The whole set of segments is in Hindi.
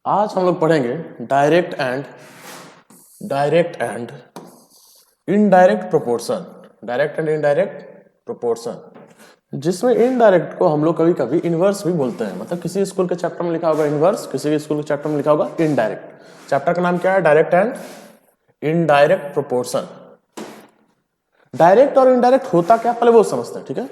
आज हम लोग पढ़ेंगे direct and indirect proportion. Direct and indirect proportion, जिसमें इनडायरेक्ट को हम लोग कभी कभी इनवर्स भी बोलते हैं। मतलब किसी स्कूल के चैप्टर में लिखा होगा इनवर्स, किसी स्कूल के चैप्टर में लिखा होगा इनडायरेक्ट। चैप्टर का नाम क्या है? Direct and indirect proportion. Direct और इनडायरेक्ट होता क्या, पहले वो समझते हैं, ठीक है।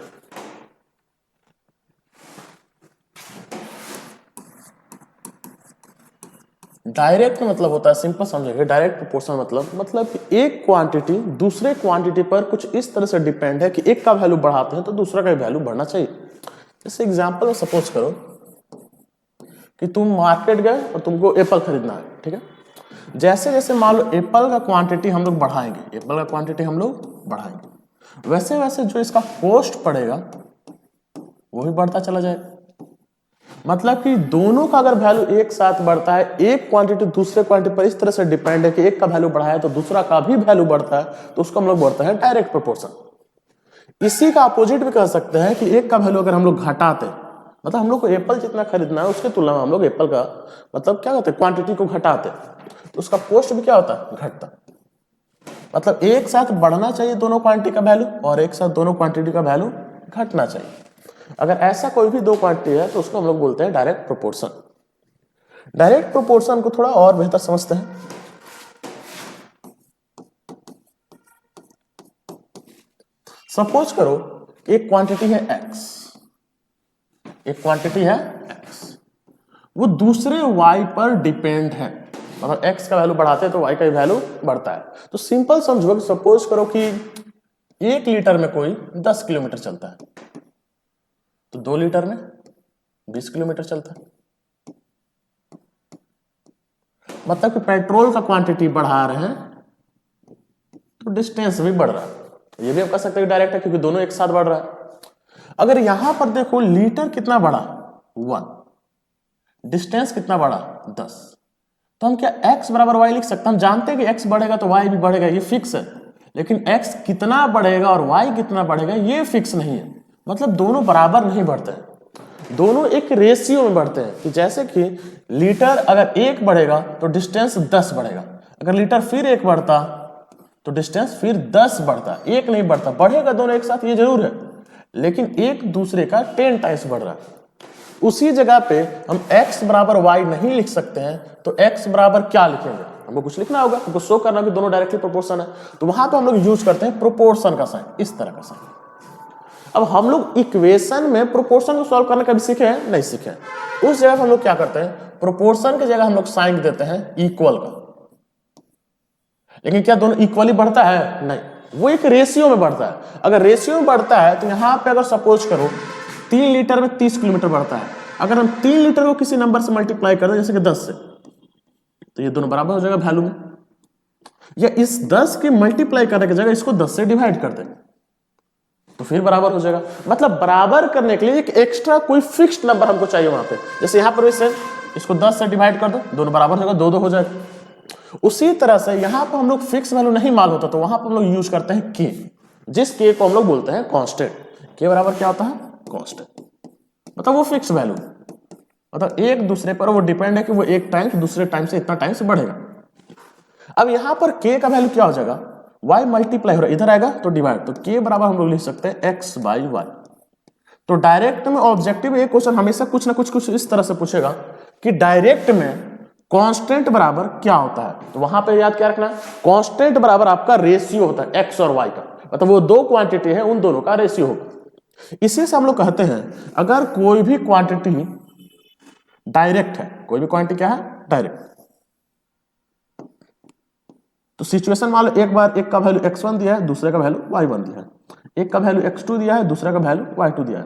डायरेक्ट मतलब होता है, सिंपल समझेंगे, डायरेक्ट प्रोपोर्शन मतलब कि एक क्वांटिटी दूसरे क्वांटिटी पर कुछ इस तरह से डिपेंड है कि एक का वैल्यू बढ़ाते हैं तो दूसरा का वैल्यू बढ़ना चाहिए। जैसे एग्जांपल में सपोज करो कि तुम मार्केट गए और तुमको एप्पल खरीदना है, ठीक है। जैसे जैसे मान लो एप्पल का क्वांटिटी हम लोग बढ़ाएंगे, वैसे वैसे जो इसका कॉस्ट पड़ेगा वो भी बढ़ता चला जाएगा। मतलब कि दोनों का अगर वैल्यू एक साथ बढ़ता है, एक क्वांटिटी दूसरे क्वांटिटी पर इस तरह से डिपेंड है कि एक का वैल्यू बढ़ा है तो दूसरा का भी वैल्यू बढ़ता है, तो उसको हम लोग बोलते हैं डायरेक्ट प्रोपोर्शन। इसी का अपोजिट भी कह सकते हैं कि एक का वैल्यू अगर हम लोग घटाते, मतलब हम लोग को एप्पल जितना खरीदना है उसके तुलना में हम लोग एप्पल का मतलब क्या कहते हैं क्वांटिटी को घटाते, तो उसका कॉस्ट भी क्या होता है? घटता। मतलब एक साथ बढ़ना चाहिए दोनों क्वांटिटी का वैल्यू और एक साथ दोनों क्वांटिटी का वैल्यू घटना चाहिए। अगर ऐसा कोई भी दो क्वांटिटी है तो उसको हम लोग बोलते हैं डायरेक्ट प्रोपोर्शन। डायरेक्ट प्रोपोर्शन को थोड़ा और बेहतर समझते हैं। सपोज करो एक क्वांटिटी है x, वो दूसरे y पर डिपेंड है। मतलब x का वैल्यू बढ़ाते हैं तो y का वैल्यू बढ़ता है। तो सिंपल समझो कि सपोज करो कि 1 लीटर में कोई 10 किलोमीटर चलता है, तो 2 लीटर में 20 किलोमीटर चलता है। मतलब कि पेट्रोल का क्वांटिटी बढ़ा रहे हैं तो डिस्टेंस भी बढ़ रहा है। ये भी आप कह सकते हैं डायरेक्ट है क्योंकि दोनों एक साथ बढ़ रहा है। अगर यहां पर देखो लीटर कितना बढ़ा 1, डिस्टेंस कितना बढ़ा 10, तो हम क्या x बराबर y लिख सकते हैं? हम जानते हैं कि x बढ़ेगा तो y भी बढ़ेगा, ये फिक्स है। लेकिन x कितना बढ़ेगा और y कितना बढ़ेगा ये फिक्स नहीं है। मतलब दोनों बराबर नहीं बढ़ते हैं, दोनों एक रेशियो में बढ़ते हैं। कि जैसे कि लीटर अगर 1 बढ़ेगा तो डिस्टेंस 10 बढ़ेगा, अगर लीटर फिर 1 बढ़ता तो डिस्टेंस फिर 10 बढ़ता, 1 नहीं बढ़ता। बढ़ेगा दोनों एक साथ ये जरूर है, लेकिन एक दूसरे का 10 टाइम्स बढ़ रहा है। उसी जगह पे हम x बराबर y नहीं लिख सकते हैं, तो x बराबर क्या लिखेंगे? हमको कुछ लिखना होगा, हमको शो करना कि दोनों डायरेक्टली प्रोपोर्शन है। तो वहां पे हम लोग यूज करते हैं प्रोपोर्शन का साइन, इस तरह का साइन। अब हम लोग इक्वेशन में प्रोपोर्शन को सॉल्व करना कभी सीखे हैं? नहीं सीखे हैं। उस जगह हम लोग क्या करते हैं, प्रोपोर्शन की जगह हम लोग साइन देते हैं इक्वल का। लेकिन क्या दोनों इक्वली बढ़ता है? नहीं, वो एक रेशियो में बढ़ता है। अगर रेशियो में बढ़ता है तो यहां पे अगर सपोज करो 3 लीटर में 30 किलोमीटर बढ़ता है, अगर हम 3 लीटर को किसी नंबर से मल्टीप्लाई कर दें जैसे कि 10 से, तो ये दोनों बराबर हो जाएगा वैल्यू में। या इस 10 की मल्टीप्लाई करने की जगह इसको 10 से डिवाइड कर दें तो फिर बराबर हो जाएगा। मतलब बराबर करने के लिए एक एक्स्ट्रा कोई फिक्स्ड नंबर हमको चाहिए वहां पे। जैसे यहां पर वैसे इसको 10 से डिवाइड कर दो, दोनों बराबर होगा, 2 2 हो जाएगा। उसी तरह से यहां पर हम लोग फिक्स वैल्यू नहीं मालूम होता तो वहां पर हम लोग यूज करते हैं के, जिस के को हम लोग बोलते हैं कांस्टेंट। के बराबर क्या होता है? कांस्टेंट। मतलब वो फिक्स वैल्यू, मतलब एक दूसरे पर वो डिपेंड है कि वो एक टाइम दूसरे टाइम से इतना टाइम से बढ़ेगा। अब यहां पर के का वैल्यू क्या हो जाएगा? y मल्टीप्लाई हो रहा है, इधर आएगा तो डिवाइड, तो के बराबर हम लोग लिख सकते हैं x बाई वाई। तो डायरेक्ट में ऑब्जेक्टिव एक क्वेश्चन हमेशा कुछ ना कुछ इस तरह से पूछेगा कि डायरेक्ट में कांस्टेंट बराबर क्या होता है। तो वहां पे याद क्या रखना, कांस्टेंट बराबर आपका रेशियो होता है x और y का। मतलब वो दो क्वांटिटी है, उन दोनों का रेशियो होगा। इसी से हम लोग कहते हैं अगर कोई भी क्वांटिटी डायरेक्ट है, कोई भी क्वांटिटी क्या है? डायरेक्ट। तो सिचुएशन मान लो एक बार एक का वैल्यू x1 दिया है, दूसरे का वैल्यू y1 दिया है, एक का वैल्यू x2 दिया है, दूसरे का वैल्यू y2 दिया है।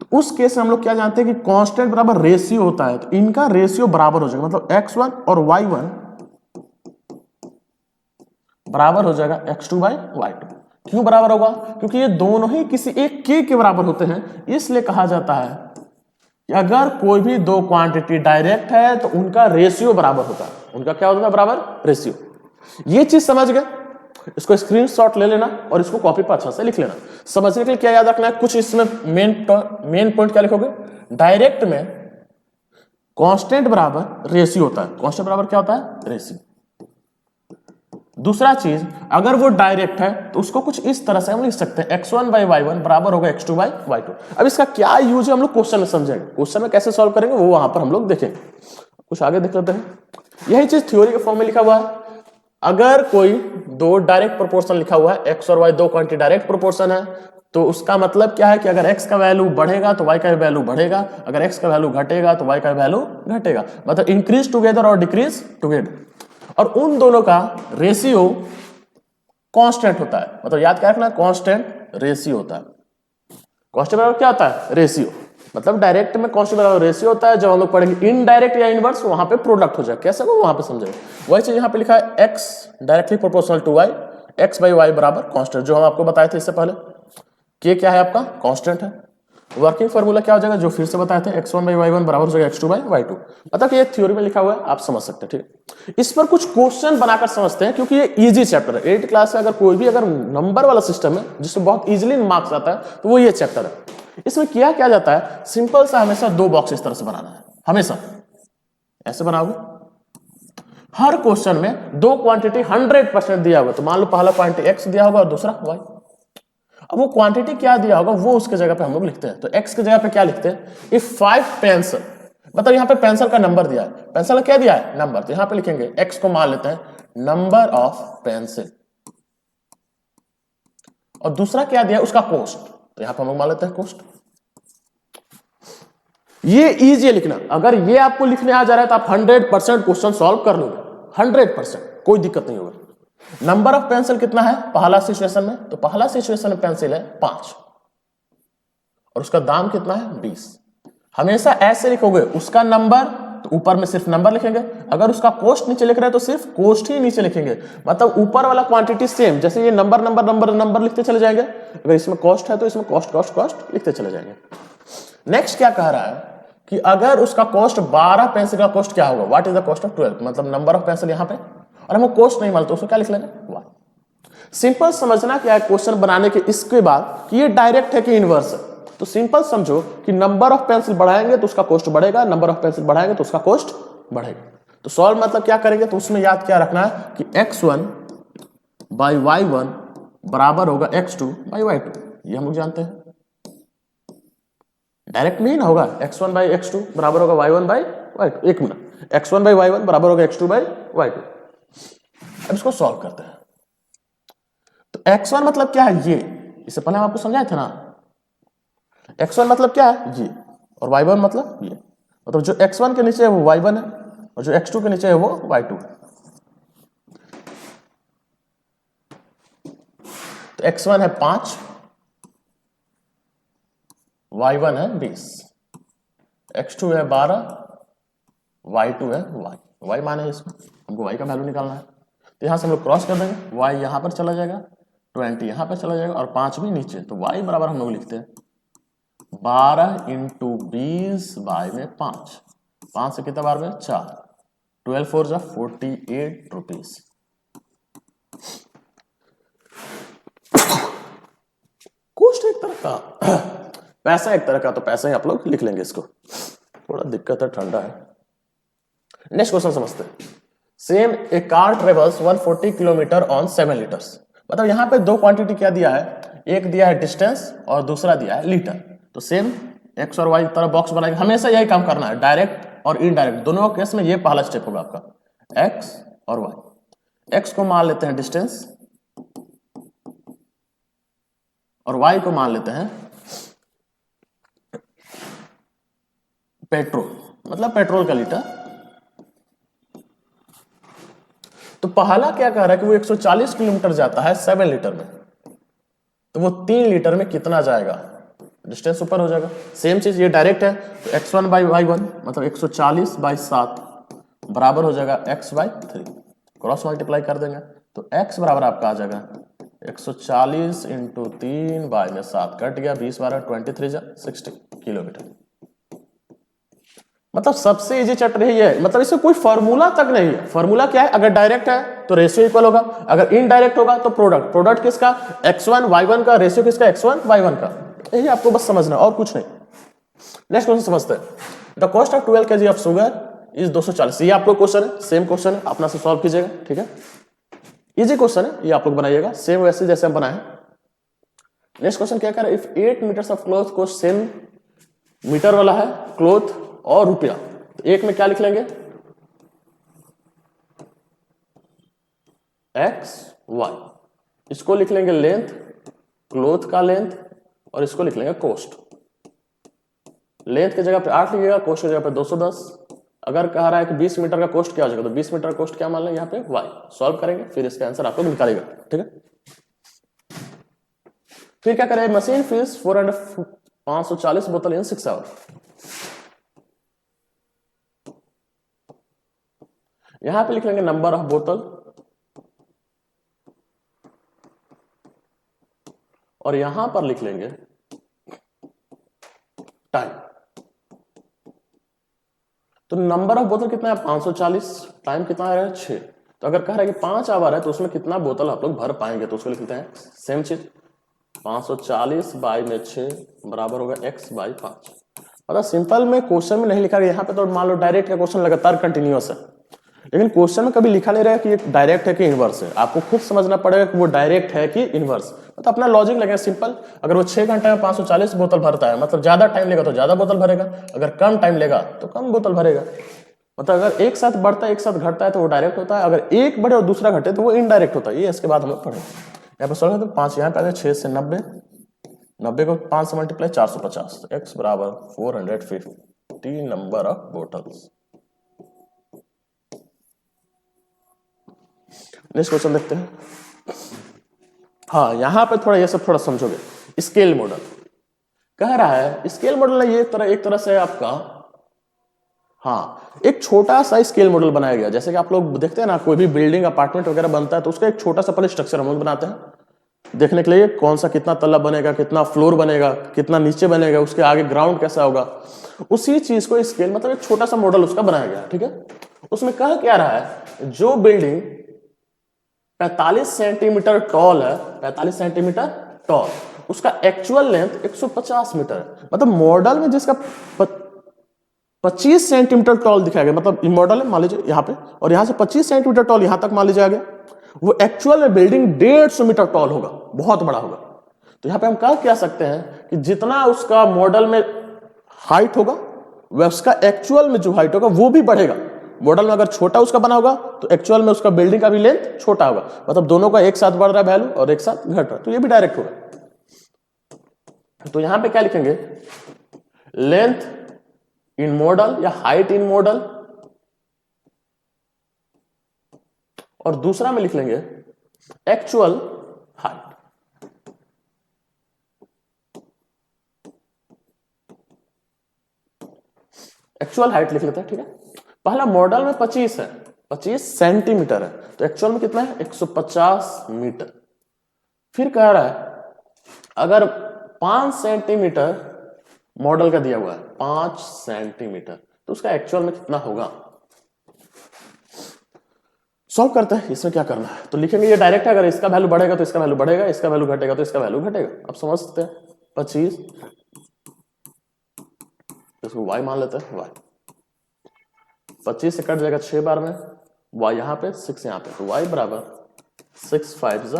तो उस केस में हम लोग क्या जानते हैं कि कांस्टेंट बराबर रेशियो होता है, तो इनका रेशियो बराबर हो जाएगा। मतलब x1 और y1 बराबर हो जाएगा x2 बाई y2। क्यों बराबर होगा? क्योंकि ये दोनों ही किसी एक के बराबर होते हैं। इसलिए कहा जाता है कि अगर कोई भी दो क्वांटिटी डायरेक्ट है तो उनका रेशियो बराबर होता है। उनका क्या होता है? बराबर रेशियो। ये चीज समझ गए, इसको स्क्रीनशॉट ले लेना और इसको कॉपी पर अच्छा से लिख लेना। समझने के लिए क्या याद रखना है, कुछ इसमें मेन पॉइंट क्या लिखोगे? डायरेक्ट में कांस्टेंट बराबर रेशियो होता है। कांस्टेंट बराबर क्या होता है? रेशियो। दूसरा चीज, अगर वो डायरेक्ट है तो उसको कुछ इस तरह से हम लिख सकते हैं x1 बाई y1 बराबर होगा x2 बाई y2। अब इसका क्या यूज है हम लोग क्वेश्चन में समझेंगे, क्वेश्चन में कैसे सॉल्व करेंगे वो वहां पर हम लोग देखेंगे। कुछ आगे देख लेते हैं। यही चीज थ्योरी के फॉर्म में लिखा हुआ है। अगर कोई दो डायरेक्ट प्रोपोर्शन लिखा हुआ है, x और y दो क्वांटिटी डायरेक्ट प्रोपोर्शन है, तो उसका मतलब क्या है कि अगर x का वैल्यू बढ़ेगा तो y का वैल्यू बढ़ेगा, अगर x का वैल्यू घटेगा तो y का वैल्यू घटेगा, मतलब इंक्रीज टुगेदर और डिक्रीज टुगेदर। और उन दोनों का रेशियो कांस्टेंट होता है, मतलब याद क्या रखना, कांस्टेंट रेशियो होता है। कांस्टेंट बराबर क्या होता है? रेशियो। मतलब डायरेक्ट में कांस्टेंट बराबर रेशियो होता है, जब हम लोग पढ़ेंगे इनडायरेक्ट या इनवर्स वहां पे प्रोडक्ट हो जाए, कैसे वो वहां पे समझेंगे। वही चीज यहाँ पे लिखा है x directly proportional to y, x by y बराबर कांस्टेंट, जो हम आपको बताए थे इससे पहले। के क्या है आपका? कांस्टेंट है। वर्किंग फार्मूला क्या हो जाएगा, जो फिर से बताए थे, x1 बाई y1 बराबर हो जाएगा x2 बाई y2। मतलब कि ये थ्योरी में लिखा हुआ है, आप समझ सकते हैं, ठीक। इस पर कुछ क्वेश्चन बनाकर समझते हैं, क्योंकि ये इजी चैप्टर है। 8th क्लास का अगर कोई भी अगर नंबर वाला सिस्टम है जिसमें बहुत इजीली मार्क्स आता है तो वो ये चैप्टर है। इसमें क्या जाता है, सिंपल सा हमेशा दो बॉक्स इस तरह से बनाना है, हमेशा ऐसे बनाओगे। हर क्वेश्चन में दो क्वांटिटी 100% दिया होगा, तो मान लो पहला क्वांटिटी x दिया होगा और दूसरा y। अब वो क्वांटिटी क्या दिया होगा वो उसके जगह पे हम लोग लिखते हैं। तो x की जगह पे क्या लिखते हैं, इफ 5 पेंसिल, मतलब यहाँ पे पेंसिल का नंबर दिया है, पेंसिल का क्या दिया है? नंबर। तो यहाँ पे लिखेंगे x को मान लेते हैं नंबर ऑफ पेंसिल, और दूसरा क्या दिया है? उसका कॉस्ट। तो यहाँ पे हम लोग मान लेते हैं कॉस्ट। ये इजी है लिखना। अगर ये आपको लिखने आ जा रहा है तो आप 100% क्वेश्चन सॉल्व कर लोगे, 100%, कोई दिक्कत नहीं होगा। नंबर ऑफ पेंसिल कितना है पहला सिचुएशन में? तो पहला सिचुएशन में पेंसिल है 5 और उसका दाम कितना है? 20। हमेशा ऐसे लिखोगे, उसका नंबर तो ऊपर में सिर्फ नंबर लिखेंगे, अगर उसका कॉस्ट नीचे लिख रहे हैं तो सिर्फ कॉस्ट ही नीचे लिखेंगे। मतलब ऊपर वाला क्वांटिटी सेम, जैसे ये नंबर नंबर नंबर नंबर लिखते चले जाएंगे, अगर इसमें कॉस्ट है तो इसमें कॉस्ट कॉस्ट कॉस्ट लिखते चले जाएंगे। नेक्स्ट क्या कह रहा है कि अगर उसका कॉस्ट 12 पेंसिल का कॉस्ट क्या होगा, what is the cost of 12, मतलब नंबर ऑफ पेंसिल यहाँ पे, और हमको कॉस्ट नहीं मालूम तो उसको क्या लिख लेंगे? 1। सिंपल समझना क्या है क्वेश्चन बनाने के इसके बाद कि ये डायरेक्ट है कि इनवर्स है। तो सिंपल समझो कि नंबर ऑफ पेंसिल बढ़ाएंगे तो उसका कॉस्ट बढ़ेगा, नंबर ऑफ पेंसिल बढ़ाएंगे तो उसका कॉस्ट बढ़ेगा। तो सॉल्व मतलब क्या करेंगे, तो उसमें याद क्या रखना है कि x1 बाई y1 बराबर होगा x2 बाई y2, ये हम लोग जानते हैं। डायरेक्ट में ही ना होगा, x1 बाई x2 बराबर होगा y1 बाई y2। एक मिनट, x1 बाई y1 बराबर होगा x2 बाई y2। अब इसको सॉल्व करते हैं। तो x1 मतलब क्या है? ये, इससे पहले हम आपको समझाए थे ना। x1 मतलब क्या है? ये, और y1 मतलब ये। मतलब जो x1 के नीचे है वो y1 है और जो x2 के नीचे है वो y2 है। तो x1 है 5, y1 है 20, x2 है 12, y2 है y। y माने इसको, हमको y का वैल्यू निकालना है। तो यहां से हम लोग क्रॉस कर देंगे, y यहां पर चला जाएगा, 20 यहां पर चला जाएगा और 5 भी नीचे। तो y बराबर हम लोग लिखते हैं 12 इंटू 20 बाय में 5, 5 से कितना बार में 4, 12 4 जा 48 रुपीज। कॉस्ट एक तरह का, पैसा एक तरह का, तो पैसा ही आप लोग लिख लेंगे इसको, थोड़ा दिक्कत है, ठंडा है। नेक्स्ट क्वेश्चन समझते हैं। Same A car travels 140 kilometre on 7 litres. मतलब यहां पे दो क्वांटिटी क्या दिया है, एक दिया है डिस्टेंस और दूसरा दिया है लीटर। तो सेम एक्स और वाई तरह बॉक्स बनाएंगे, हमेशा यही काम करना है, डायरेक्ट और इनडायरेक्ट दोनों केस में ये पहला स्टेप होगा आपका, एक्स और वाई। एक्स को मान लेते हैं डिस्टेंस और वाई को मान लेते हैं पेट्रोल, मतलब पेट्रोल का लीटर। तो पहला क्या कह रहा है कि वो 140 किलोमीटर जाता है 7 लीटर में, तो वो 3 लीटर में कितना जाएगा, डिस्टेंस ऊपर हो जाएगा। सेम चीज ये डायरेक्ट है, तो x1 बाई y1 मतलब 140 बाई 7 बराबर हो जाएगा x बाई 3, क्रॉस मल्टीप्लाई कर देंगे तो x बराबर आपका आ जाएगा 140 इंटू 3 बाई में 7 कट गया, 20 12 23 जा 60 किलोमीटर। मतलब सबसे इजी चैप्टर यही है, मतलब इसमें कोई फॉर्मूला तक नहीं है। फॉर्मूला क्या है, अगर डायरेक्ट है तो रेशियो इक्वल होगा, अगर इनडायरेक्ट होगा तो प्रोडक्ट। प्रोडक्ट किसका, x1 y1 का, रेशियो किसका, x1 y1 का। यही आपको बस समझना और कुछ नहीं। नेक्स्ट क्वेश्चन समझते हैं। The cost of 12 kg of sugar is 240। ये आप लोग क्वेश्चन है, सेम क्वेश्चन है, अपना से सॉल्व कीजिएगा, ठीक है। इजी क्वेश्चन है, ये आप लोग बनाइएगा सेम वैसे जैसे हम बनाए। नेक्स्ट क्वेश्चन क्या कर, इफ 8 मीटर्स ऑफ क्लॉथ को सेम मीटर वाला है क्लॉथ और रुपया, तो एक में क्या लिख लेंगे, एक्स वाई, इसको लिख लेंगे लेंथ, क्लॉथ का लेंथ, और इसको लिख लेंगे कॉस्ट। लेंथ की जगह पे 8 लिखिएगा, कॉस्ट की जगह पे 210। अगर कह रहा है कि 20 मीटर का कॉस्ट क्या हो जाएगा, तो 20 मीटर का कॉस्ट क्या मान लें यहाँ पे y। सॉल्व करेंगे, फिर इसका आंसर आप लोग निकालेगा, ठीक है। फिर क्या करें, मशीन फीस 540 बोतल इन 6 आवर। यहां पे लिख लेंगे नंबर ऑफ बोतल और यहां पर लिख लेंगे टाइम। तो नंबर ऑफ बोतल कितना है 540, टाइम कितना है 6। तो अगर कह रहा है कि 5 आवर है तो उसमें कितना बोतल आप लोग भर पाएंगे, तो उसको लिख लेते हैं सेम चीज 540 बाई में 6 बराबर होगा x बाई 5। मतलब सिंपल में क्वेश्चन में नहीं लिखा गया, यहाँ पे तो मान लो डायरेक्ट का क्वेश्चन लगातार कंटिन्यूअस है, लेकिन क्वेश्चन में कभी लिखा नहीं रहा कि ये डायरेक्ट है कि इनवर्स है। आपको खुद समझना पड़ेगा कि वो डायरेक्ट है कि इनवर्स। तो अपना लॉजिक लगेगा सिंपल, अगर वो 6 घंटे में 540 बोतल भरता है, मतलब ज्यादा टाइम लेगा तो ज्यादा बोतल भरेगा, अगर कम टाइम लेगा तो कम बोतल भरेगा। मतलब अगर एक साथ बढ़ता है एक साथ घटता है तो वो डायरेक्ट होता है, अगर एक बढ़े और दूसरा घटे तो वो इनडायरेक्ट होता है। ये इसके बाद हम लोग पढ़ेंगे। यहाँ पर सॉल्व तो 5 यहाँ पे आ गया, 6 से 90, 90 को 5 से मल्टीप्लाई 450, x बराबर 450 number of bottles. Next question देखते हैं। हाँ, यहां पे थोड़ा ये सब थोड़ा समझोगे। स्केल मॉडल कह रहा है, स्केल मॉडल ये एक तरह से आपका, हाँ, एक छोटा सा स्केल मॉडल बनाया गया। जैसे कि आप लोग देखते हैं ना, कोई भी बिल्डिंग अपार्टमेंट वगैरह बनता है तो उसका एक छोटा सा पहले स्ट्रक्चर हम लोग बनाते हैं, देखने के लिए कौन सा कितना तल्ला बनेगा, कितना फ्लोर बनेगा, कितना नीचे बनेगा, उसके आगे ग्राउंड कैसा होगा। उसी चीज को स्केल मतलब एक छोटा सा मॉडल उसका बनाया गया, ठीक है। उसमें कह क्या रहा है, जो बिल्डिंग 45 सेंटीमीटर टॉल है, 45 सेंटीमीटर टॉल, उसका एक्चुअल लेंथ 150 मीटर है। मतलब मॉडल में जिसका 25 सेंटीमीटर टॉल दिखाया गया, मतलब मॉडल है मान लीजिए यहाँ पे, और यहां से 25 सेंटीमीटर टॉल यहां तक मान लीजिए आ गया, वो एक्चुअल में बिल्डिंग 150 मीटर टॉल होगा, बहुत बड़ा होगा। तो यहां पे हम कह सकते हैं कि जितना उसका मॉडल में हाइट होगा वह उसका एक्चुअल में जो हाइट होगा वो भी बढ़ेगा। मॉडल में अगर छोटा उसका बना होगा तो एक्चुअल में उसका बिल्डिंग का भी लेंथ छोटा होगा, मतलब दोनों का एक साथ बढ़ रहा है वैल्यू और एक साथ घट रहा है, तो ये भी डायरेक्ट होगा। तो यहां पे क्या लिखेंगे, लेंथ इन मॉडल या हाइट इन मॉडल, और दूसरा में लिख लेंगे एक्चुअल हाइट। एक्चुअल हाइट लिख लेते हैं, ठीक है। पहला मॉडल में 25 है, 25 सेंटीमीटर है, तो एक्चुअल में कितना है 150 मीटर। फिर कह रहा है अगर 5 सेंटीमीटर मॉडल का दिया हुआ है, 5 सेंटीमीटर, तो उसका एक्चुअल में कितना होगा। सॉल्व करते हैं, इसमें क्या करना है, तो लिखेंगे ये डायरेक्ट है, अगर इसका वैल्यू बढ़ेगा तो इसका वैल्यू बढ़ेगा, इसका वैल्यू घटेगा तो इसका वैल्यू घटेगा। आप समझ सकते हैं 25, इसको y मान लेते हैं, y 25 से कट जाएगा 6 बार में, y यहाँ पे 6 यहाँ पे, तो y बराबर 6 5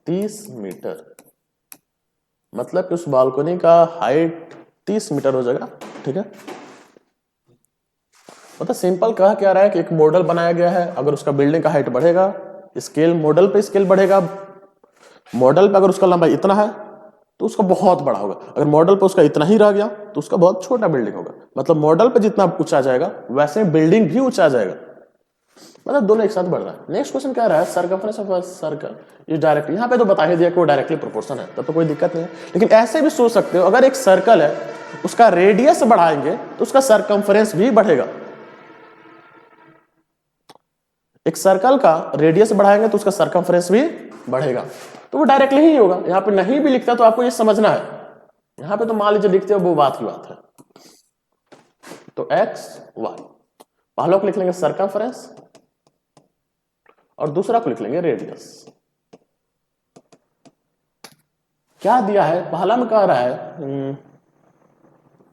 30 मीटर। मतलब कि उस बालकनी का हाइट 30 मीटर हो जाएगा, ठीक है। मतलब सिंपल कहा क्या रहा है कि एक मॉडल बनाया गया है, अगर उसका बिल्डिंग का हाइट बढ़ेगा, स्केल मॉडल पे स्केल बढ़ेगा, मॉडल पे अगर उसका लंबाई इतना है तो उसका बहुत बड़ा होगा, अगर मॉडल पे उसका इतना ही रह गया तो उसका बहुत छोटा बिल्डिंग होगा। मतलब मॉडल पे जितना ऊंचा जाएगा वैसे बिल्डिंग भी ऊंचा जाएगा, मतलब दोनों एक साथ बढ़ रहा है। नेक्स्ट क्वेश्चन क्या रहा है, circumference of circle is direct, यहाँ पे तो बता ही दिया कि वो डायरेक्टली प्रोपोर्शन है, तब तो कोई दिक्कत नहीं है। लेकिन ऐसे भी सोच सकते हो, अगर एक सर्कल है उसका रेडियस बढ़ाएंगे तो उसका सर्कमफ्रेंस भी बढ़ेगा। एक सर्कल का रेडियस बढ़ाएंगे तो उसका सर्कमफ्रेंस भी बढ़ेगा, तो वो डायरेक्टली ही होगा। यहां पे नहीं भी लिखता तो आपको ये समझना है, यहां पे तो मान लीजिए लिखते हो वो बात की बात है। तो एक्स वाई, पहला को लिख लेंगे सर्कमफ्रेंस और दूसरा को लिख लेंगे रेडियस। क्या दिया है, पहला में कह रहा है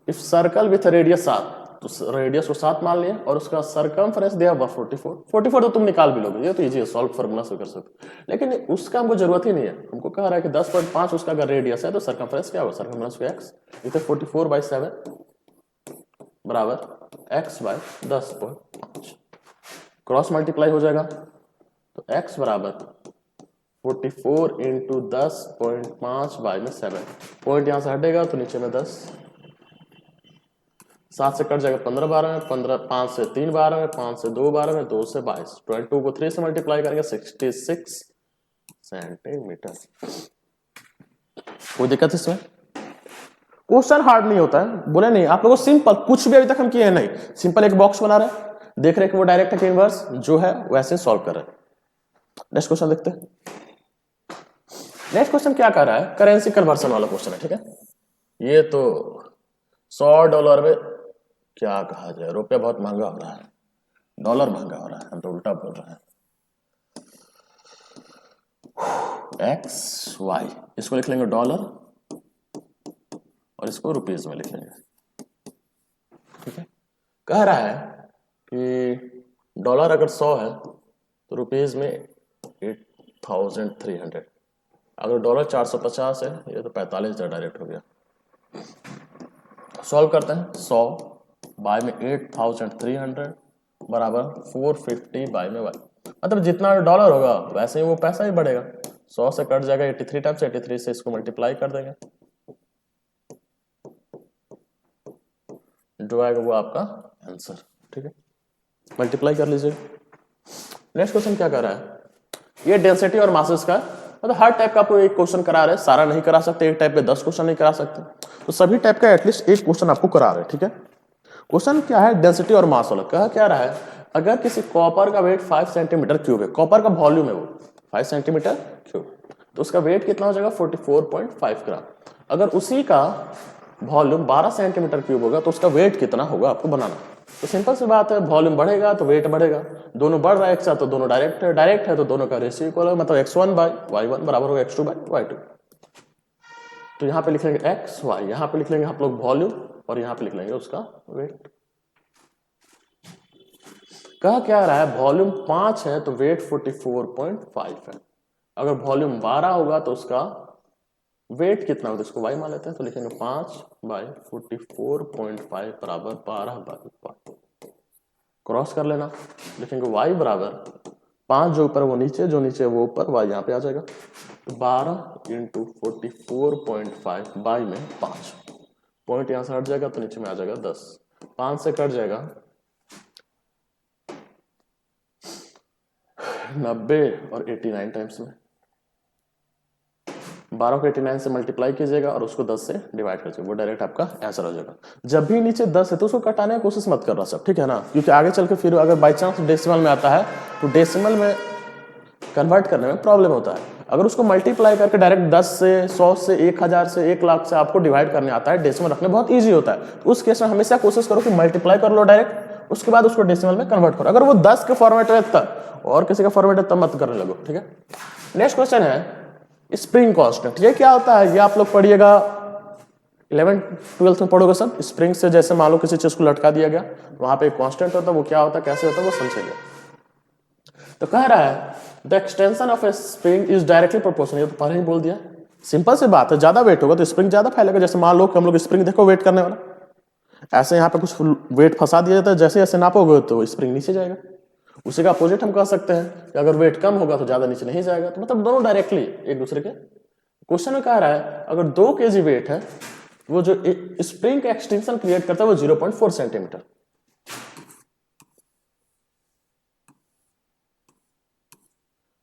इफ सर्कल विथ रेडियस 7, तो रेडियस को 7 मान लिया और उसका सरकमफ्रेंस दिया हुआ 44 तो तुम निकाल भी लोगे, ये तो इजी है, सॉल्व फार्मूला से कर सकते हो। लेकिन उसका हमको जरूरत ही नहीं है, हमको कह रहा है कि 10.5 उसका अगर रेडियस है तो सरकमफ्रेंस क्या होगा, सरकमफ्रेंस को x, इधर 44/7 बराबर x बाय 10.5, क्रॉस मल्टीप्लाई हो जाएगा तो x बराबर 44 इंटू 10.5 बाय में 7, पॉइंट यहां से हटेगा तो नीचे में 10, 7 से कट जाएगा 15 12 में, 15 5 से 3 12 में, 5 से 2 12 में, 2 से 22, 22 को 3 से मल्टीप्लाई करेंगे 66 सेंटीमीटर। कोई दिक्कत इसमें? क्वेश्चन हार्ड नहीं होता है, बोले नहीं आप लोगों को, सिंपल, कुछ भी अभी तक हम किए नहीं, सिंपल एक बॉक्स बना रहे हैं, देख रहे हैं कि वो डायरेक्ट है कि इनवर्स, जो है वैसे सॉल्व कर रहे हैं। नेक्स्ट क्वेश्चन देखते हैं। नेक्स्ट क्वेश्चन क्या कर रहा है, करेंसी कन्वर्सन वाला क्वेश्चन है, ठीक है। ये तो $100 में क्या कहा जाए, रुपया बहुत महंगा हो रहा है, डॉलर महंगा हो रहा है, हम तो उल्टा बोल रहे हैं। एक्स वाई, इसको लिख लेंगे डॉलर और इसको रुपीज में लिख लेंगे, ठीक है। कह रहा है कि डॉलर अगर 100 है तो रुपीज में 8300, अगर डॉलर 450 है, ये तो 45,000 डायरेक्ट हो गया। सॉल्व करते हैं, 100 बाय में 8300 बराबर 450 बाय में वाई, मतलब जितना डॉलर होगा वैसे ही वो पैसा ही बढ़ेगा, 100 से कट जाएगा 83 टाइम्स, 83 से इसको मल्टीप्लाई कर देंगे, जो आएगा वो आपका आंसर, ठीक है। मल्टीप्लाई कर लीजिए। नेक्स्ट क्वेश्चन क्या कर रहा है, ये डेंसिटी और मासेस का, मतलब हर टाइप का आपको एक क्वेश्चन करा रहे हैं, सारा नहीं करा सकते, एक टाइप पे 10 क्वेश्चन नहीं करा सकते, तो सभी टाइप का एटलीस्ट एक क्वेश्चन आपको करा रहे हैं, ठीक है। क्वेश्चन क्या है, डेंसिटी और मास वाला। कहा क्या रहा है, अगर किसी कॉपर का वेट 5 सेंटीमीटर क्यूब है, कॉपर का वॉल्यूम है वो 5 सेंटीमीटर क्यूब, तो उसका वेट कितना हो जाएगा 44.5 ग्राम। अगर उसी का वॉल्यूम 12 सेंटीमीटर क्यूब होगा तो उसका वेट कितना होगा आपको बनाना। तो सिंपल सी बात है, वॉल्यूम बढ़ेगा तो वेट बढ़ेगा, दोनों बढ़ रहा है एक साथ तो दोनों डायरेक्ट है तो दोनों का रेशियो इक्वल है, मतलब x1 बाय y1 बराबर होगा x2 बाय y2। तो यहाँ पे लिख लेंगे x y, यहाँ पे लिख लेंगे आप लोग वॉल्यूम और यहाँ पे लिख लेंगे उसका वेट। कहा क्या रहा है, वॉल्यूम 5 है तो वेट 44.5 है, अगर वॉल्यूम 12 होगा तो उसका वेट कितना होगा, इसको y मान लेते हैं, तो लिखेंगे 5 बाय 44.5 बराबर 12 बाय 5, क्रॉस कर लेना, लिखेंगे y बराबर 5 जो ऊपर वो नीचे, जो नीचे वो ऊपर, y यहाँ पे आ जाएगा, 12 इंटू 44.5 बाय में 5, पॉइंट यहाँ से हट जाएगा तो नीचे में आ जाएगा 10, 5 से कट जाएगा 90 और 89 टाइम्स में, 12 को 89 से मल्टीप्लाई कीजिएगा और उसको 10 से डिवाइड कर दीजिएगा, वो डायरेक्ट आपका आंसर हो जाएगा। जब भी नीचे 10 है तो उसको कटाने की कोशिश मत करना सब, ठीक है ना, क्योंकि आगे चल के फिर अगर बाई चांस डेसिमल में आता है तो डेसिमल में कन्वर्ट करने में प्रॉब्लम होता है। अगर उसको मल्टीप्लाई करके डायरेक्ट 10 से 100 से 1000 से 1 लाख से आपको डिवाइड करने आता है, डेसिमल रखने बहुत ईजी होता है, तो उस केस में हमेशा कोशिश करो कि मल्टीप्लाई कर लो डायरेक्ट, उसके बाद उसको डेसिमल में कन्वर्ट करो। अगर वो 10 के फॉर्मेट है तब, और किसी का फॉर्मेट है तब मत करने लगो, ठीक है। नेक्स्ट क्वेश्चन है स्प्रिंग कांस्टेंट। ये क्या होता है, ये आप लोग पढ़िएगा 11th-12th में पढ़ोगे सब। स्प्रिंग से जैसे मान लो किसी चीज को लटका दिया गया, वहां पे एक कांस्टेंट होता है, वो क्या होता है कैसे होता है वो समझेंगे। तो कह रहा है the extension of A spring is directly proportional, ये तो पहले ही बोल दिया, सिंपल सी बात है, ज्यादा वेट होगा तो स्प्रिंग ज्यादा फैलेगा। जैसे मान लो कि हम लोग स्प्रिंग देखो वेट करने वाला, ऐसे यहाँ पे कुछ वेट फंसा दिया जाता है, जैसे जैसे नापोगे तो स्प्रिंग नीचे जाएगा। उसी का अपोजिट हम कह सकते हैं कि अगर वेट कम होगा तो ज्यादा नीचे नहीं जाएगा, तो मतलब दोनों डायरेक्टली एक दूसरे के। क्वेश्चन में कह रहा है अगर 2 kg वेट है, वो जो स्प्रिंग का एक्सटेंशन क्रिएट करता है वो 0.4 सेंटीमीटर।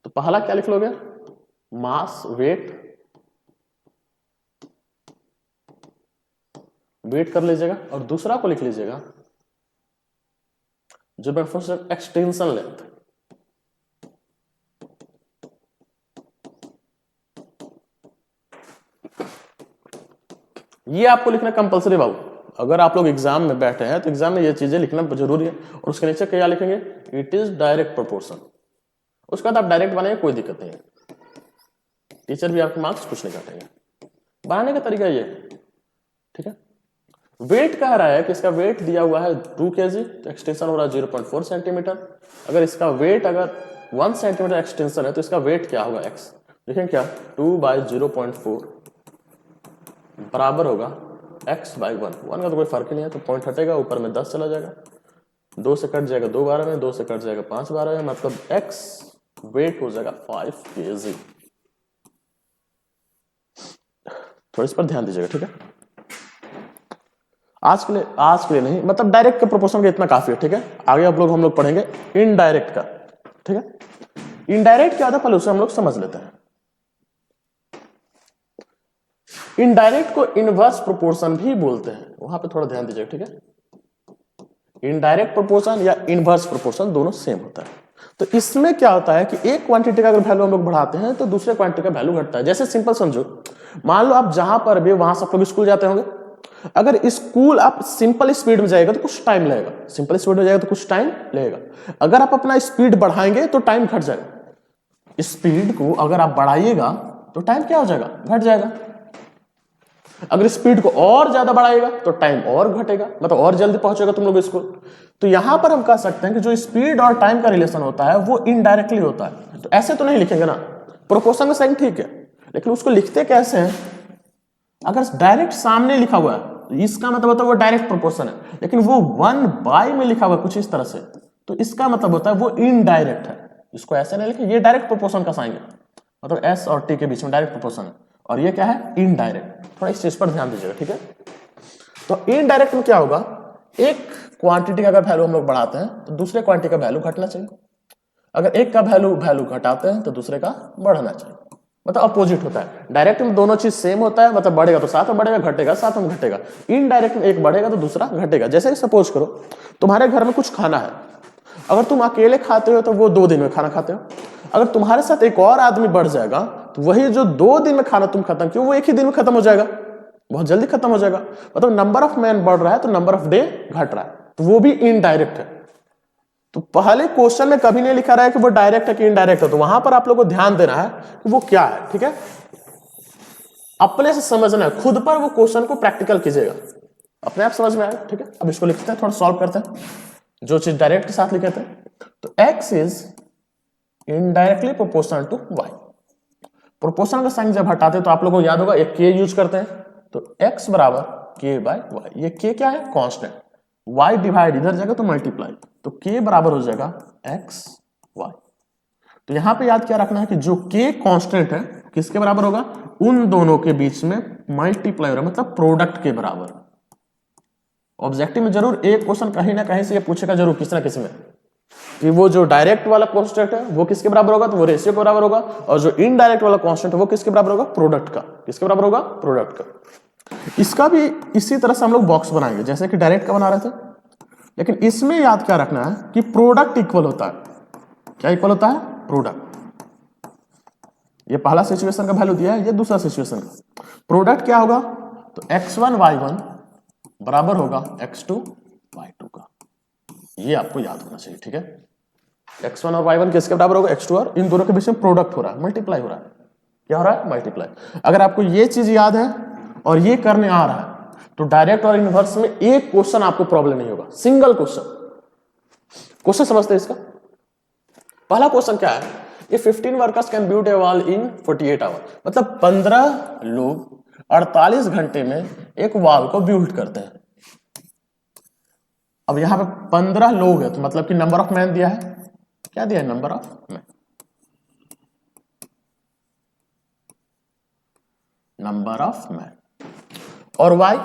तो पहला क्या लिख लोगे, मास वेट कर लीजिएगा, और दूसरा को लिख लीजिएगा जो एक्सटेंशन लेंथ। ये आपको लिखना कंपलसरी बाबू, अगर आप लोग एग्जाम में बैठे हैं तो एग्जाम में ये चीजें लिखना जरूरी है। और उसके नीचे क्या लिखेंगे, इट इज डायरेक्ट प्रोपोर्शन। उसके बाद आप डायरेक्ट बनाएंगे, कोई दिक्कत नहीं है, टीचर भी आपके मार्क्स कुछ नहीं काटेंगे। बनाने का तरीका ये, ठीक है। वेट कह रहा है कि इसका वेट दिया हुआ है 2 kg, तो एक्सटेंशन हो रहा है 0.4 सेंटीमीटर। अगर इसका वेट अगर 1 सेंटीमीटर एक्सटेंशन है तो इसका वेट क्या होगा x, देखें क्या 2/0.4 बराबर होगा x/1। 1 का तो कोई फर्क ही नहीं है, तो पॉइंट हटेगा, ऊपर में 10 चला जाएगा, 2 से कट जाएगा 2 बार में, 2 से कट जाएगा 5 बार में, मतलब x वेट हो जाएगा 5 kg। थोड़ा इस पर ध्यान दीजिएगा, ठीक है। आज के लिए नहीं, मतलब डायरेक्ट के प्रोपोर्शन का इतना काफी है, ठीक है। आगे हम लोग पढ़ेंगे इनडायरेक्ट का, ठीक है। इनडायरेक्ट क्या होता है पहले उसे हम लोग समझ लेते हैं। इनडायरेक्ट को इनवर्स प्रोपोर्शन भी बोलते हैं, वहां पे थोड़ा ध्यान दीजिएगा, ठीक है। इनडायरेक्ट प्रोपोर्शन या इनवर्स प्रोपोर्शन दोनों सेम होता है। तो इसमें क्या होता है कि एक क्वांटिटी का अगर वैल्यू हम लोग बढ़ाते हैं तो दूसरे क्वांटिटी का वैल्यू घटता है। जैसे सिंपल समझो, मान लो आप जहां पर भी, वहां सब लोग स्कूल जाते होंगे, अगर स्कूल आप सिंपल स्पीड में जाएगा तो कुछ टाइम लगेगा, सिंपल स्पीड में जाएगा तो कुछ टाइम लगेगा। अगर आप अपना स्पीड बढ़ाएंगे तो टाइम घट जाएगा। स्पीड को अगर आप बढ़ाइएगा तो टाइम क्या हो जाएगा, घट जाएगा। अगर स्पीड को और ज्यादा बढ़ाएगा तो टाइम और घटेगा, मतलब और जल्दी पहुंचेगा तुम लोग स्कूल। तो यहां पर हम कह सकते हैं कि जो स्पीड और टाइम का रिलेशन होता है वो इनडायरेक्टली होता है। तो ऐसे तो नहीं लिखेंगे ना, प्रोपोर्शन का साइन ठीक है, लेकिन उसको लिखते कैसे हैं। अगर डायरेक्ट सामने लिखा हुआ है तो इसका मतलब होता है वो डायरेक्ट प्रोपोर्शन है, लेकिन वो 1/, में लिखा हुआ है कुछ इस तरह से, तो इसका मतलब होता है वो इनडायरेक्ट है। इसको ऐसे नहीं लिखे, ये डायरेक्ट प्रोपोर्शन का साइन है, मतलब एस और टी के बीच में डायरेक्ट प्रोपोर्शन है, और ये क्या है, इनडायरेक्ट। थोड़ा इस चीज पर ध्यान दीजिएगा, ठीक है। तो इनडायरेक्ट में क्या होगा, एक क्वांटिटी का अगर वैल्यू हम लोग बढ़ाते हैं तो दूसरे क्वांटिटी का वैल्यू घटना चाहिए। अगर एक का वैल्यू घटाते हैं तो दूसरे का बढ़ना चाहिए, मतलब अपोजिट होता है। डायरेक्ट में दोनों चीज सेम होता है, मतलब बढ़ेगा तो साथ में बढ़ेगा, घटेगा साथ में घटेगा। इनडायरेक्ट में एक बढ़ेगा तो दूसरा घटेगा। जैसे सपोज करो तुम्हारे घर में कुछ खाना है, अगर तुम अकेले खाते हो तो वो 2 दिन में खाना खाते हो। अगर तुम्हारे साथ एक और आदमी बढ़ जाएगा तो वही जो 2 दिन में खाना तुम खत्म किया वो एक ही दिन में खत्म हो जाएगा, बहुत जल्दी खत्म हो जाएगा। मतलब नंबर ऑफ मैन बढ़ रहा है तो नंबर ऑफ डे घट रहा है, तो वो भी इनडायरेक्ट है। तो पहले क्वेश्चन में कभी नहीं लिखा रहा है कि वो डायरेक्ट है कि इनडायरेक्ट है, तो वहां पर आप लोगों को ध्यान देना है कि वो क्या है, ठीक है। अपने से समझना है, खुद पर वो क्वेश्चन को प्रैक्टिकल कीजिएगा, अपने आप समझ में आएगा, ठीक है। अब इसको लिखते हैं, थोड़ा सॉल्व करते हैं, जो चीज डायरेक्ट के साथ लिखे थे। तो x is indirectly proportional to y। Proportional का साइन जब हटाते हैं तो आप लोगों को याद होगा एक k यूज करते हैं, तो x बराबर k/y। ये k क्या है, कांस्टेंट, y डिवाइड इधर जाएगा तो मल्टीप्लाई, तो k बराबर हो जाएगा x y। तो यहां पे याद क्या रखना है कि जो k कांस्टेंट है किसके बराबर होगा, उन दोनों के बीच में मल्टीप्लाई हो रहा है, मतलब प्रोडक्ट के बराबर। ऑब्जेक्टिव में जरूर एक क्वेश्चन कहीं ना कहीं से ये पूछेगा जरूर किसी ना किसी में, कि वो जो डायरेक्ट वाला कांस्टेंट है वो किसके बराबर होगा, तो वो रेशियो के बराबर होगा, और जो इनडायरेक्ट वाला कांस्टेंट है वो किसके बराबर होगा, प्रोडक्ट का। किसके बराबर होगा, प्रोडक्ट का। इसका भी इसी तरह से हम लोग बॉक्स बनाएंगे जैसे कि डायरेक्ट का बना रहे थे, लेकिन इसमें याद क्या रखना है कि प्रोडक्ट इक्वल होता है। क्या इक्वल होता है, प्रोडक्ट। ये पहला सिचुएशन का वैल्यू दिया है, ये दूसरा सिचुएशन का। प्रोडक्ट क्या होगा, तो x1 y1 बराबर होगा x2 y2 का। ये आपको याद होना चाहिए, ठीक है। x1 और y1 किसके बराबर होगा, x2, और इन दोनों के बीच में प्रोडक्ट हो रहा है, मल्टीप्लाई हो रहा है। क्या हो रहा है, मल्टीप्लाई। अगर आपको ये चीज याद है और ये करने आ रहा है तो डायरेक्ट और इनवर्स में एक क्वेश्चन आपको प्रॉब्लम नहीं होगा, सिंगल क्वेश्चन समझते हैं इसका। पहला क्वेश्चन क्या है, ये 15 workers can build a wall in 48 hour, मतलब 15 लोग 48 घंटे में एक वॉल को बिल्ड करते हैं। अब यहां पे 15 लोग है तो मतलब कि नंबर ऑफ मैन दिया है, क्या दिया है, number of man, number of man, और वाई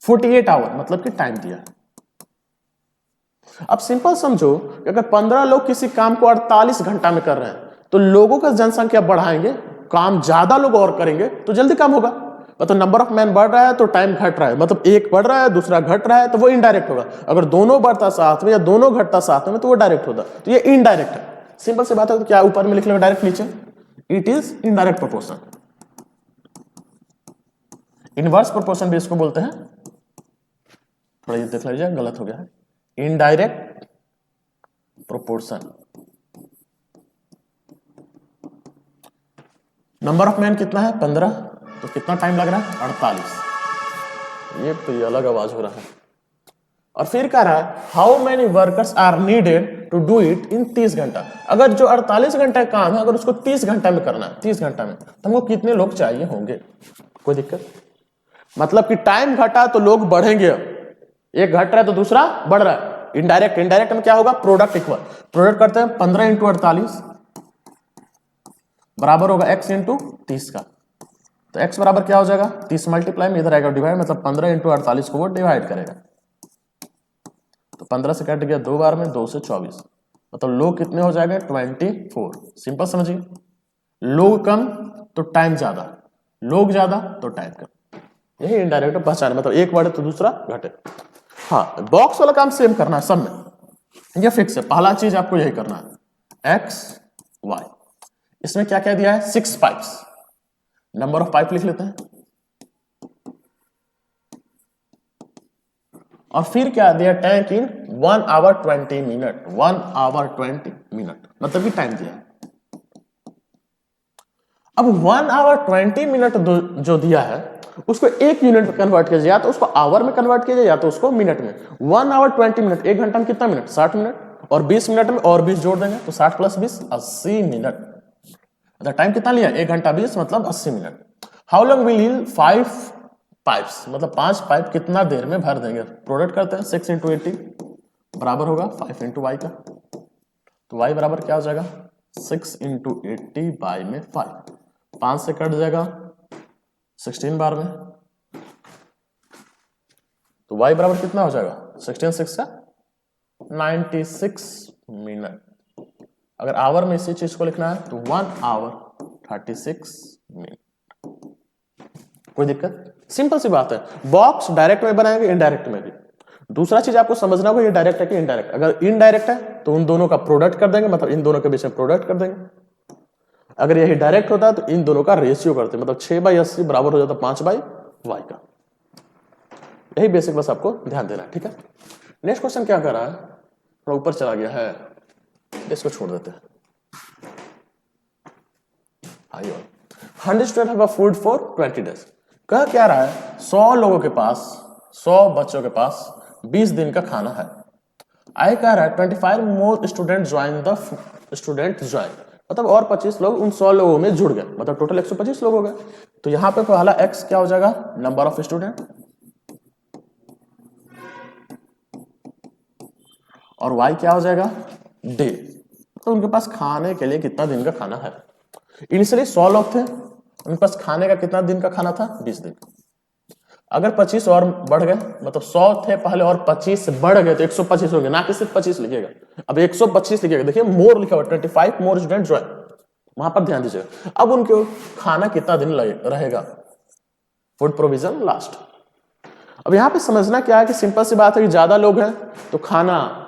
48 आवर मतलब कि टाइम दिया है। अब सिंपल समझो कि अगर 15 लोग किसी काम को 48 घंटा में कर रहे हैं तो लोगों का जनसंख्या बढ़ाएंगे, काम ज्यादा लोग और करेंगे तो जल्दी काम होगा। मतलब नंबर ऑफ मैन बढ़ रहा है तो टाइम घट रहा है, मतलब एक बढ़ रहा है दूसरा घट रहा है तो वो इनडायरेक्ट होगा। अगर दोनों बढ़ता साथ में या दोनों घटता साथ में तो वो डायरेक्ट होगा, तो ये इनडायरेक्ट है। सिंपल सी बात है, तो क्या ऊपर में लिख लेंगे डायरेक्ट, नीचे it is indirect proportion. Inverse proportion भी इसको बोलते हैं, थोड़ा ये देख लीजिए गलत हो गया है, indirect proportion. Number of man कितना है, 15, तो कितना टाइम लग रहा है, 48। ये अलग आवाज हो रहा है। और फिर कह रहा है how many workers are needed to do it in 30 घंटा। अगर जो 48 घंटा का काम है अगर उसको 30 घंटा में करना है, 30 घंटा में, तो हमको कितने लोग चाहिए होंगे? कोई दिक्कत? मतलब कि टाइम घटा तो लोग बढ़ेंगे, एक घट रहा है तो दूसरा बढ़ रहा है। इनडायरेक्ट, इनडायरेक्ट में क्या होगा? प्रोडक्ट इक्वल, प्रोडक्ट करते हैं 15 इंटू 48 बराबर होगा x इंटू 30 का। तो x बराबर क्या हो जाएगा? 30 मल्टीप्लाई में इधर आएगा डिवाइड, मतलब 15 इंटू 48 को वो डिवाइड करेगा। तो 15 से कट गया 2 बार में, 2 से 24, मतलब लोग कितने हो जाएंगे? 24। सिंपल समझिए, लोग कम तो टाइम ज्यादा, लोग ज्यादा तो टाइम कम। यही इनडायरेक्ट पहचान, मतलब एक बढ़े तो दूसरा घटे। हाँ, बॉक्स वाला काम सेम करना है सब में, ये फिक्स है। पहला चीज आपको यही करना है, x y। इसमें क्या क्या दिया है? 6 पाइप्स, नंबर ऑफ पाइप लिख लेते हैं। और फिर क्या दिया? Tank in 1 hour 20 minute, 1 hour 20 minute, मतलब कि टाइम दिया है। अब 1 आवर 20 मिनट जो दिया है उसको एक यूनिट में कन्वर्ट कीजिए, या तो उसको आवर में कन्वर्ट कीजिए या तो उसको मिनट में। 1 आवर 20 मिनट, एक घंटा में कितना मिनट? 60 मिनट, और 20 मिनट में और 20 जोड़ देंगे तो 60 प्लस 20 80 मिनट। मतलब टाइम कितना लिया? 1 घंटा 20 मतलब 80 minute. How long will heal 5 pipes, मतलब 5 पाइप कितना देर में भर देंगे? प्रोडक्ट करते हैं 6 इंटू 80 बराबर होगा 5 इंटू वाई का। तो वाई बराबर क्या हो जाएगा? 6 इंटू 80 बाई में 5, 5 से कट जाएगा 16 बार में, तो y बराबर कितना हो जाएगा? 16 6 का 96 मिनट। अगर आवर में इसी चीज को लिखना है तो 1 आवर 36 मिनट। कोई दिक्कत? सिंपल सी बात है। बॉक्स डायरेक्ट में बनाएंगे, इनडायरेक्ट में भी। दूसरा चीज आपको समझना होगा, ये डायरेक्ट है कि इनडायरेक्ट। अगर इनडायरेक्ट है तो उन दोनों का प्रोडक्ट कर देंगे, मतलब इन दोनों के बीच में प्रोडक्ट कर देंगे। अगर यही डायरेक्ट होता है तो इन दोनों का रेशियो करते हैं, मतलब 6/80 बराबर हो जाता 5/y का। यही बेसिक बस आपको ध्यान देना है, ठीक है। नेक्स्ट क्वेश्चन क्या कर रहा है? थोड़ा ऊपर चला गया है, इसको छोड़ देते हैं। 100 student have food for 20 days। कह क्या रहा है? 100 लोगों के पास, 100 बच्चों के पास 20 दिन का खाना है। आई कह रहा है 25 मोर student join the student join, मतलब और 25 लोग उन 100 लोगों में जुड़ गए, मतलब टोटल 125 लोग हो गए। तो यहां पे पहला x क्या हो जाएगा? नंबर ऑफ स्टूडेंट, और y क्या हो जाएगा? डे। तो उनके पास खाने के लिए कितना दिन का खाना है? इनिशियली 100 लोग थे, उनके पास खाने का कितना दिन का खाना था? 20 दिन। अगर 25 और बढ़ गए, मतलब 100 थे पहले और 25 बढ़ गए तो 125 हो गए, ना कि सिर्फ 25 लिखिएगा। अब 125 लिखिएगा, देखिए मोर लिखा हुआ, 25 मोर स्टूडेंट ज्वाइन, वहां पर ध्यान दीजिएगा। अब उनके खाना कितना दिन रहेगा? Food provision last. अब यहां पे समझना क्या है कि सिंपल सी बात है कि ज्यादा लोग हैं तो खाना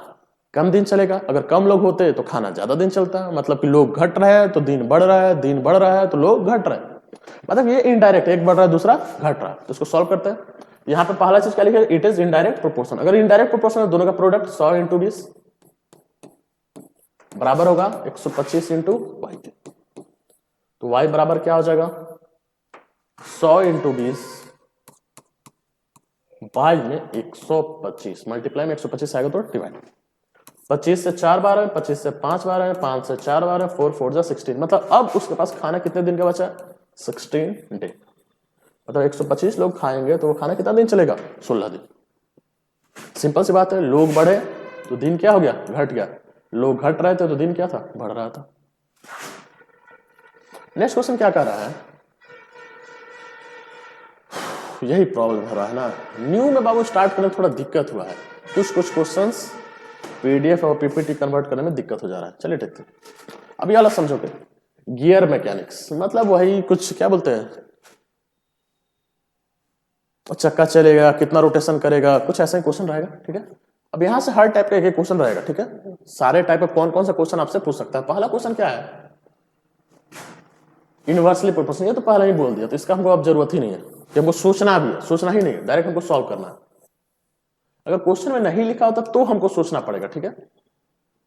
कम दिन चलेगा, अगर कम लोग होते तो खाना ज्यादा दिन चलता है। मतलब कि लोग घट रहे हैं तो दिन बढ़ रहा है, दिन बढ़ रहा है तो लोग घट रहे हैं। मतलब ये इनडायरेक्ट, एक बढ़ रहा है दूसरा घट रहा है। तो इसको सॉल्व करते हैं। यहाँ पे पहला चीज क्या लिखा है? It is indirect proportion. अगर इनडायरेक्ट प्रोपोर्शन है, दोनों का प्रोडक्ट 100 इंटू 20 बराबर होगा 125 इंटू वाई के। तो y बराबर क्या हो जाएगा? 100 इंटू 20 बाई में 125, मल्टीप्लाई में 125 आएगा तो डिवाइड। 25 से 4 बार है, 25 से 5 बार है, 5 से 4 बार है, 4 4 जा 16। मतलब अब उसके पास खाना कितने दिन का बचा है? 16 डे। मतलब 125 लोग खाएंगे तो वो खाना कितना दिन चलेगा? 16 दिन। सिंपल सी बात है, लोग बढ़े तो दिन क्या हो गया? घट गया। लोग घट रहे थे तो दिन क्या था? बढ़ रहा था। नेक्स्ट क्वेश्चन क्या कर रहा है? यही प्रॉब्लम हो रहा है ना, न्यू में बाबू स्टार्ट करने में थोड़ा दिक्कत हुआ है। कुछ क्वेश्चंस पीडीएफ और पीपीटी कन्वर्ट करने में दिक्कत हो जा रहा है। चलिए देखते हैं। अब ये वाला समझोगे, गियर मैकेनिक्स, मतलब वही कुछ क्या बोलते हैं, चक्का चलेगा, कितना रोटेशन करेगा, कुछ ऐसा ही क्वेश्चन रहेगा, ठीक है। अब यहां से हर टाइप का एक क्वेश्चन रहेगा, ठीक है। सारे टाइप का कौन कौन सा क्वेश्चन आपसे पूछ सकता है। पहला क्वेश्चन क्या है? Universally proportional. ये तो पहले ही बोल दिया, तो इसका हमको अब जरूरत ही नहीं है कि हमको सोचना भी है, सोचना ही नहीं है, डायरेक्ट हमको सॉल्व करना है। अगर क्वेश्चन में नहीं लिखा होता तो हमको सोचना पड़ेगा, ठीक है।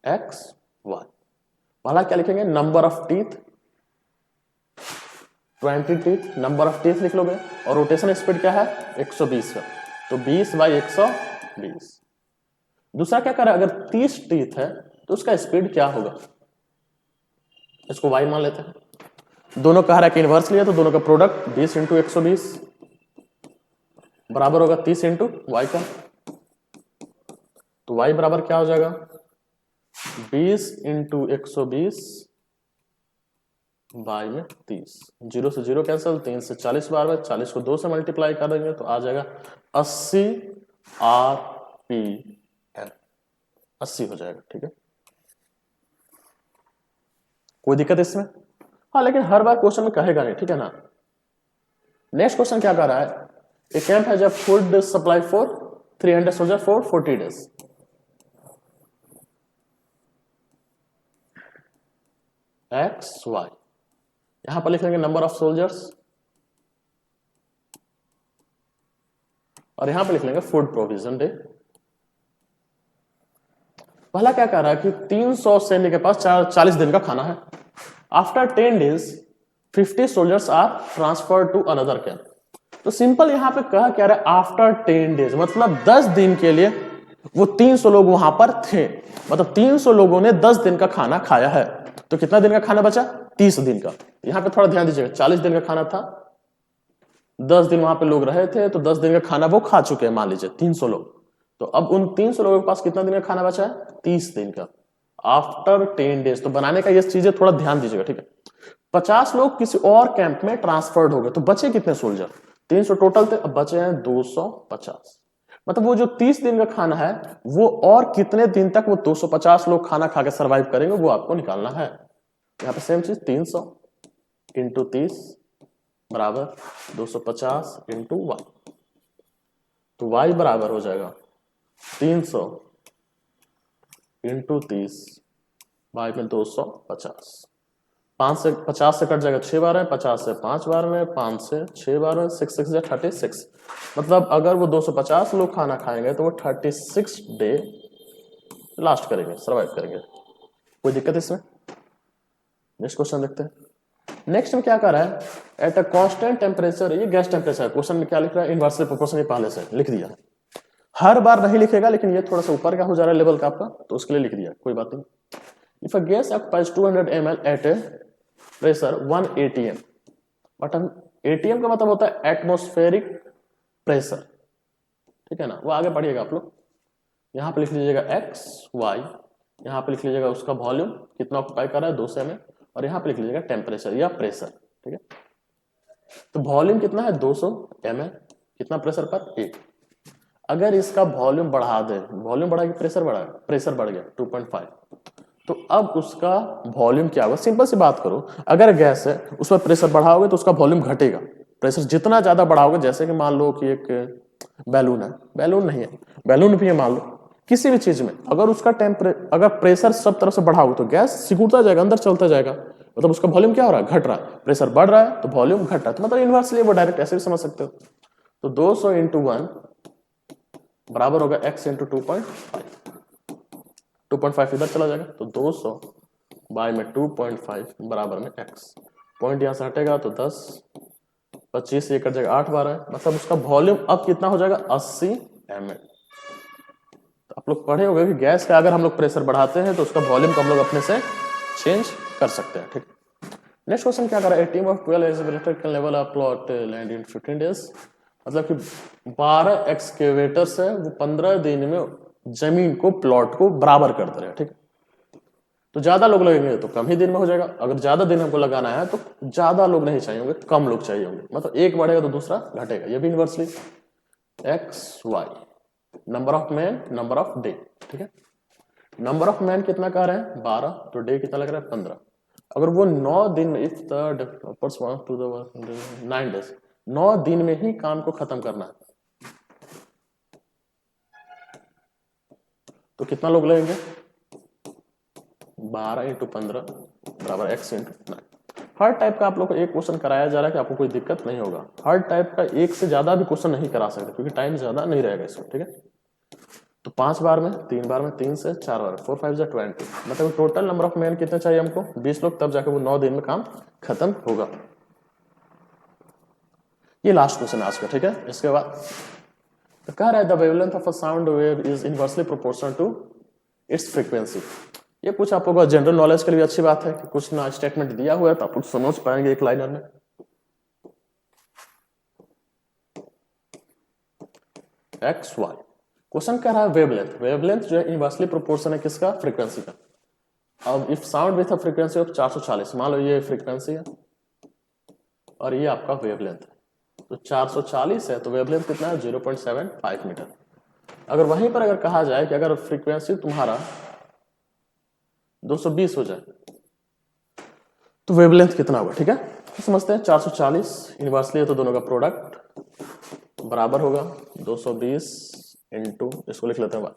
एक्स वाई, पहला क्या लिखेंगे? Number of teeth, 20 teeth, number of teeth लिख लोगे। और रोटेशन स्पीड क्या है? 120 का। तो 20/120। दूसरा क्या कर रहा है, अगर 30 टीथ है तो उसका स्पीड क्या होगा, इसको y मान लेते हैं। दोनों कह रहा है कि इनवर्स लिया तो दोनों का प्रोडक्ट 20 × 120 बराबर होगा 30 × y का। तो y बराबर क्या हो जाएगा, 20 × 120 y में 30। 0 से 0 कैंसिल, 3 से 40 बार में, 40 को 2 से मल्टीप्लाई कर देंगे तो आ जाएगा 80 RPM, 80 हो जाएगा। ठीक है, कोई दिक्कत इसमें? हाँ, लेकिन हर बार क्वेश्चन में कहेगा नहीं, ठीक है ना। नेक्स्ट क्वेश्चन क्या कर रहा है, ए कैंप है जब food supply for 300 soldier for 40 days. X Y, यहां पर लिख लेंगे नंबर ऑफ सोल्जर्स और यहां पर लिख लेंगे फूड प्रोविजन डे। पहला क्या कह रहा है कि 300 सैनिक के पास 40 दिन का खाना है। After 10 days 50 soldiers are transfer to another camp. तो सिंपल यहां पे कह क्या रहा है, आफ्टर 10 डेज मतलब 10 दिन के लिए वो 300 लोग वहां पर थे, मतलब 300 लोगों ने 10 दिन का खाना खाया है। तो कितना दिन का खाना बचा, 30 दिन का। यहां पे थोड़ा ध्यान दीजिएगा, 40 दिन का खाना था, 10 दिन वहां पे लोग रहे थे, तो 10 दिन का खाना वो खा चुके हैं मान लीजिए 300 लोग। तो अब उन 300 लोगों के पास कितना दिन का खाना बचा है, 30 दिन का। आफ्टर 10 डेज, तो बनाने का ये चीजें थोड़ा ध्यान दीजिएगा, ठीक है। 50 लोग किसी और कैंप में ट्रांसफर्ड हो गए, तो बचे कितने सोल्जर, 300 टोटल थे, अब बचे हैं 250। मतलब वो जो 30 दिन का खाना है वो और कितने दिन तक वो 250 लोग खाना खा के सर्वाइव करेंगे वो आपको निकालना है। यहाँ पे सेम चीज 300 × 30 बराबर 250 × y। तो y बराबर हो जाएगा 300 × 30 y में 250। 5 से 50 से कट जाएगा 6 बार है, 50 से 5 बार में, 5 से 6 बार में, 6 6 36। मतलब अगर वो 250 लोग खाना खाएंगे तो वो 36 डे लास्ट करेंगे, सर्वाइव करेंगे। कोई दिक्कत इसमें? नेक्स्ट क्वेश्चन देखते हैं। नेक्स्ट में क्या कर रहा है, एट अ कांस्टेंट टेम्परेचर, ये गैस टेम्परेचर। क्वेश्चन में क्या लिख रहा है, इनवर्सली प्रोपोर्शनल, पहले से लिख दिया है। हर बार नहीं लिखेगा, लेकिन ये थोड़ा सा ऊपर का हो जा रहा है लेवल का आपका, तो उसके लिए लिख दिया, कोई बात नहीं। If a gas occupies 200 ml at a pressure 1 atm, but ATM का मतलब होता है एटमॉस्फेरिक प्रेशर, ठीक है ना। वो आगे पढ़िएगा आप लोग। यहां पे लिख लीजिएगा एक्स वाई, यहां पे लिख लीजिएगा उसका वॉल्यूम कितना ऑक्यूपाई कर रहा है 200 ml, और यहां पे लिख लीजिएगा टेम्परेचर या प्रेशर, ठीक है। तो वॉल्यूम कितना है 200 ml, कितना प्रेशर पर 1। अगर इसका वॉल्यूम बढ़ा दे, वॉल्यूम बढ़ा कि प्रेशर बढ़ा, प्रेशर बढ़ गया 2.5, तो अब उसका वॉल्यूम क्या होगा। सिंपल सी बात करो, अगर गैस है उस पर प्रेशर बढ़ाओगे तो उसका वॉल्यूम घटेगा। प्रेशर जितना ज्यादा बढ़ाओगे, जैसे कि मान लो कि एक बैलून है, बैलून नहीं है, बैलून भी है मान लो, किसी भी चीज में अगर उसका अगर प्रेशर सब तरफ से बढ़ाओगे तो गैस सिकुड़ता जाएगा, अंदर चलता जाएगा, मतलब उसका वॉल्यूम क्या हो रहा है, घट रहा है। प्रेशर बढ़ रहा है तो वॉल्यूम घट रहा है, तो मतलब इनवर्सली वो डायरेक्ट ऐसे भी समझ सकते हो। तो 200 × 1 बराबर होगा x × 2.5, 2.5 इधर चला जाएगा, तो 200 बाय में 2.5 बराबर में x। पॉइंट यहां से हटेगा तो 10, 25 ये कट जाएगा 8 बार है, मतलब उसका वॉल्यूम अब कितना हो जाएगा 80 ml। तो आप लोग पढ़े होंगे कि गैस का अगर हम लोग प्रेशर बढ़ाते हैं तो उसका वॉल्यूम को हम लोग अपने से चेंज कर सकते हैं, ठीक। नेक्स्ट क्वेश्चन क्या कर रहा है, team of 12 excavator can level a plot land in 15 days. मतलब कि 12 एक्सकेवेटर से वो 15 दिन में जमीन को, प्लॉट को बराबर कर दे रहे हैं, ठीक। तो ज्यादा लोग लगेंगे तो कम ही दिन में हो जाएगा, अगर ज्यादा दिन हमको लगाना है तो ज्यादा लोग नहीं चाहिए होंगे, कम लोग चाहिए होंगे, मतलब एक बढ़ेगा तो दूसरा घटेगा। ये भी inversely X Y, number of man, number of day, ठीक है। नंबर ऑफ मैन कितना कह रहे हैं 12, तो डे कितना लग रहा है 15। अगर वो 9 दिन, if the developers want to the work 9 days, 9 दिन में ही काम को खत्म करना है, तो कितना लोग लगेंगे 12 × 15 बराबर x × 9। हर टाइप का आप लोग को एक क्वेश्चन कराया जा रहा है कि आपको कोई दिक्कत नहीं होगा। हर टाइप का एक से ज्यादा भी क्वेश्चन नहीं करा सकते क्योंकि टाइम ज्यादा नहीं रहेगा इसमें, ठीक है। तो 5 बार में, 3 बार में, 3 से 4 बार, 4 5 जा 20, मतलब टोटल नंबर ऑफ मैन कितने चाहिए हमको 20 लोग, तब जाकर वो 9 दिन में काम खत्म होगा। ये लास्ट क्वेश्चन आज का, ठीक है। इसके बाद तो कह रहा है the wavelength of a sound wave is inversely proportional to its frequency. ये कुछ आप लोगों का जनरल नॉलेज के लिए अच्छी बात है कि कुछ ना स्टेटमेंट दिया हुआ है तो आप कुछ समझ पाएंगे एक लाइनर में। एक्स वाई क्वेश्चन कह रहा है वेवलेंथ। वेवलेंथ जो है इनवर्सली प्रोपोर्शनल है किसका? फ्रीक्वेंसी का। अब if sound with a frequency of 440, मान लो ये फ्रीक्वेंसी है और ये आपका वेवलेंथ है, तो 440 है तो वेवलेंथ कितना है? 0.75 मीटर। अगर वहीं पर अगर कहा जाए कि अगर फ्रीक्वेंसी तुम्हारा 220 हो जाए तो वेवलेंथ कितना होगा? ठीक है, तो समझते हैं 440 इनवर्सली है तो दोनों का प्रोडक्ट बराबर होगा 220 इंटू, इसको लिख लेते हैं y,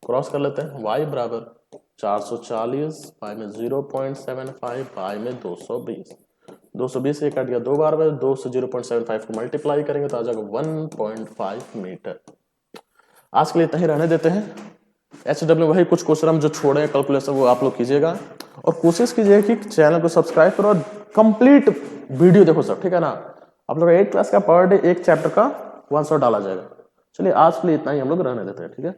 क्रॉस कर लेते हैं, y बराबर 440 पाई में 0.75 पाई में 220, 220 से कट गया 2 बार में, 2 से 0.75 को मल्टीप्लाई करेंगे तो आ जाएगा 1.5 मीटर। आज के लिए इतना ही रहने देते हैं। HW वही कुछ क्वेश्चन हम जो छोड़े कैलकुलेशन वो आप लोग कीजिएगा और कोशिश कीजिए कि चैनल को सब्सक्राइब करो और कंप्लीट वीडियो देखो सब, ठीक है ना। आप लोग 8 क्लास का पर डे एक चैप्टर का 1 शॉट डाला जाएगा। चलिए आज के लिए इतना ही हम लोग रहने देते हैं, ठीक है।